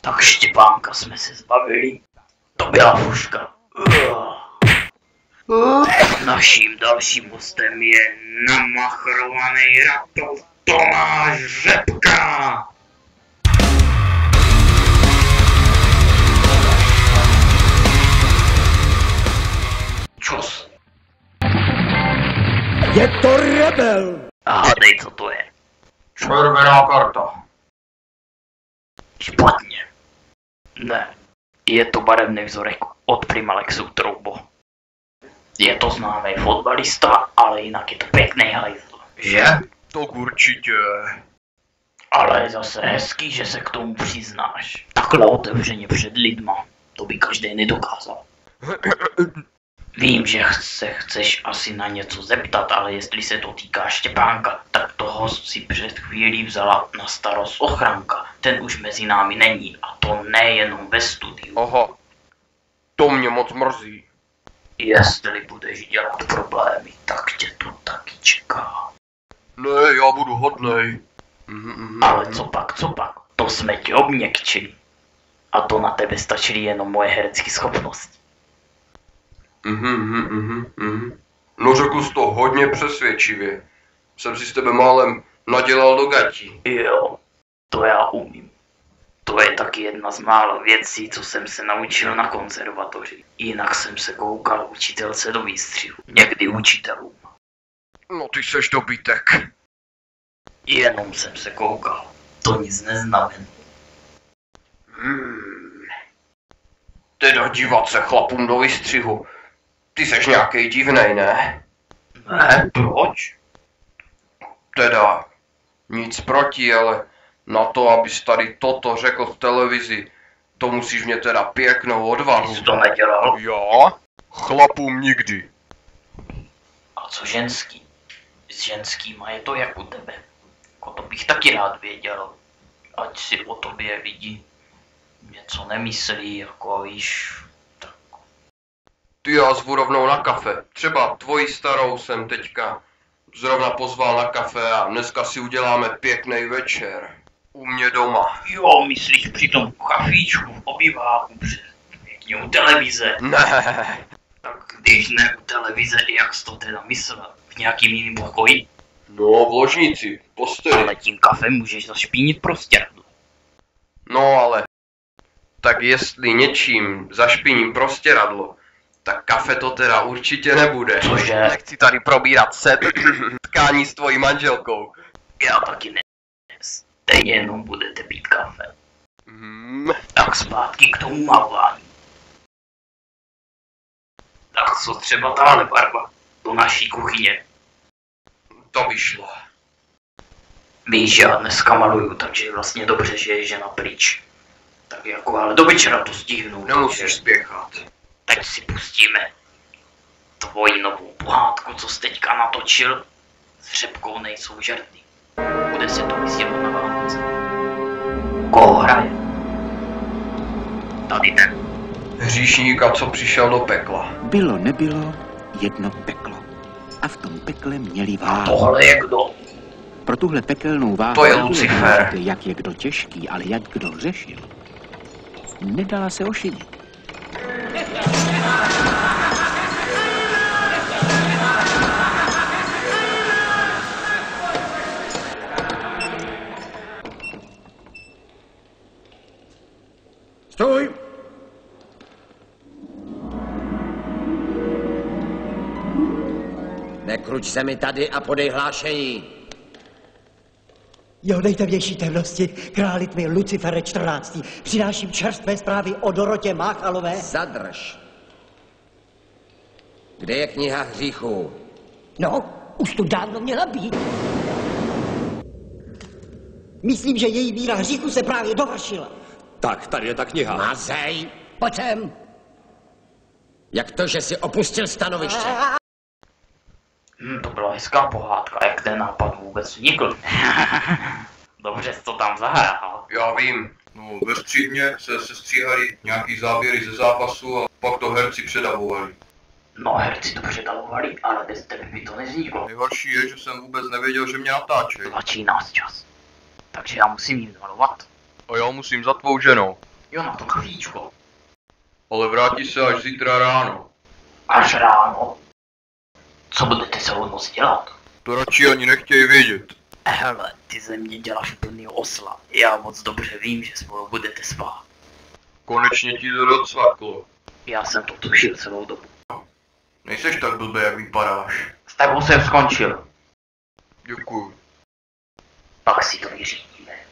Tak Štěpánka jsme se zbavili. To byla fuška. Naším dalším hostem je namachrovaný raptor Tomáš Řepka. Čus. Je to rebel! A hádej, co to je. Červená karta. Špatně. Ne. Je to barevný vzorek od Primalexu Troubo. Je to známý fotbalista, ale jinak je to pěkný hajzl. Že? To určitě. Ale je zase hezký, že se k tomu přiznáš. Takhle otevřeně před lidma. To by každý nedokázal. Vím, že se chceš asi na něco zeptat, ale jestli se to týká Štěpánka, tak toho si před chvílí vzala na starost ochranka. Ten už mezi námi není, a to nejenom ve studiu. Aha. To mě moc mrzí. Jestli budeš dělat problémy, tak tě to taky čeká. Ne, já budu hodnej. Ale co pak, to jsme tě obměkčili. A to na tebe stačily jenom moje herecké schopnosti. No řekl jsi to hodně přesvědčivě. Jsem si s tebe málem nadělal do gatí. Jo, to já umím. To je taky jedna z mála věcí, co jsem se naučil na konzervatoři. Jinak jsem se koukal učitelce do výstřihu. Někdy učitelům. No ty seš dobytek. Jenom jsem se koukal. To nic neznamená. Teda dívat se chlapům do výstřihu. Ty seš nějakej divnej, ne? Ne, proč? Teda, nic proti, ale na to, abys tady toto řekl v televizi, to musíš mě teda pěknou odvahu. Jsi to nedělal? Já? Chlapům nikdy. A co ženský? S ženskýma je to jak u tebe. Jako to bych taky rád věděl. Ať si o tobě lidi něco nemyslí, jako víš. Tak. Ty já zvu rovnou na kafe. Třeba tvoji starou jsem teďka zrovna pozval na kafe a dneska si uděláme pěkný večer. U mě doma. Jo, myslíš při tom kafíčku v obyváku pěkně u televize. Ne. Tak když ne u televize, jak jsi to teda myslel? V nějakým jiným pokoji? No, v ložnici, posteli. Ale tím kafem můžeš zašpínit prostěradlo. No ale, tak jestli něčím zašpiním prostěradlo, tak kafe to teda určitě nebude. Cože? Nechci tady probírat tkání s tvojí manželkou. Já taky ne. Stejně jenom budete pít kafe. Tak zpátky k tomu malování. Tak co třeba tahle barva do naší kuchyně? To by šlo. Víš, já dneska maluju, takže je vlastně dobře, že je žena pryč. Tak jako, ale do večera to stihnu. Nemusíš spěchat. Teď si pustíme tvoji novou pohádku, co jsi teďka natočil. S Řepkou nejsou žerty. Bude se to vysílat na Vánoce. Koho hraje? Tady ten. Hříšníka, co přišel do pekla. Bylo nebylo jedno peklo. A v tom pekle měli váhu. Tohle je kdo? Pro tuhle pekelnou váhu To je nebylo Lucifer. důležité, jak je kdo těžký, ale jak kdo řešil. Nedala se ošidit. Stůj! Nekruč se mi tady a podej hlášení. Jo, dejte větší temnosti, králi tmy Lucifere 14. Přináším čerstvé zprávy o Dorotě Máchalové. Zadrž. Kde je kniha hříchů? No, už tu dávno měla být. Myslím, že její víra hříchu se právě dovršila. Tak, tady je ta kniha. Mazej! Pojď sem. Jak to, že jsi opustil stanoviště? To byla hezká pohádka, jak ten nápad vůbec vznikl. Dobře jsi to tam zahrál. Já vím. No, ve střídně se sestříhali nějaký záběry ze zápasu a pak to herci předavovali. No, herci to předavovali, ale bez tebe by to nevzniklo. Nejhorší je, že jsem vůbec nevěděl, že mě natáčejí. Tlačí nás čas. Takže já musím jít malovat. A já musím za tvou ženou. Jo, na to kavíčko. Ale vrátí se až zítra ráno. Až ráno. Co budete celou noc dělat? To radši ani nechtějí vědět. Hele, ty ze mě děláš plný osla. Já moc dobře vím, že spolu budete spát. Konečně ti to docvaklo. Já jsem to tušil celou dobu. Nejseš tak blbý, jak vypadáš. S tebou jsem skončil. Děkuju. Pak si to vyřídíme.